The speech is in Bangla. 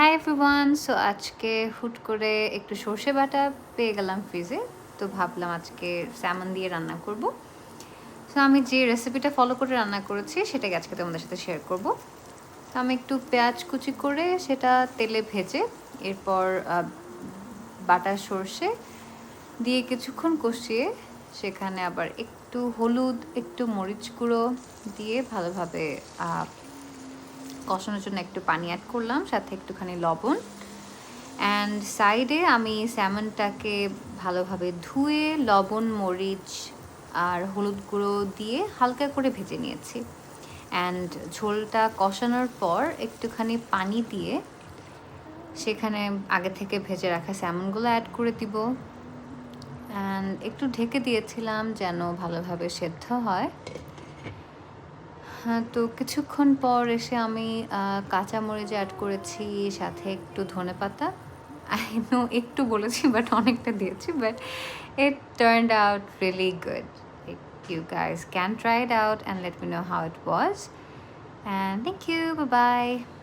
Hi everyone. সো আজকে হুট করে একটু সর্ষে বাটা পেয়ে গেলাম ফ্রিজে, তো ভাবলাম আজকে স্যামন দিয়ে রান্না করব। সো আমি যে রেসিপিটা ফলো করে রান্না করেছি সেটাকে আজকে তোমাদের সাথে শেয়ার করব। তো আমি একটু পেঁয়াজ কুচি করে সেটা তেলে ভেজে এরপর বাটা সর্ষে দিয়ে কিছুক্ষণ কষিয়ে সেখানে আবার একটু হলুদ, একটু মরিচ গুঁড়ো দিয়ে ভালোভাবে কষানোর জন্য একটু পানি অ্যাড করলাম, সাথে একটুখানি লবণ। অ্যান্ড সাইডে আমি স্যামনটাকে ভালোভাবে ধুয়ে লবণ, মরিচ আর হলুদ গুঁড়ো দিয়ে হালকা করে ভেজে নিয়েছি। অ্যান্ড ঝোলটা কষানোর পর একটুখানি পানি দিয়ে সেখানে আগে থেকে ভেজে রাখা স্যামনগুলো অ্যাড করে দিব। অ্যান্ড একটু ঢেকে দিয়েছিলাম যেন ভালোভাবে সেদ্ধ হয়। হ্যাঁ, তো কিছুক্ষণ পর এসে আমি কাঁচামরিচ অ্যাড করেছি, সাথে একটু ধনেপাতা। আই নো একটু বলেছি বাট অনেকটা দিয়েছি, but it turned out really good. You guys can try it out and let me know how it was. And thank you. Bye bye.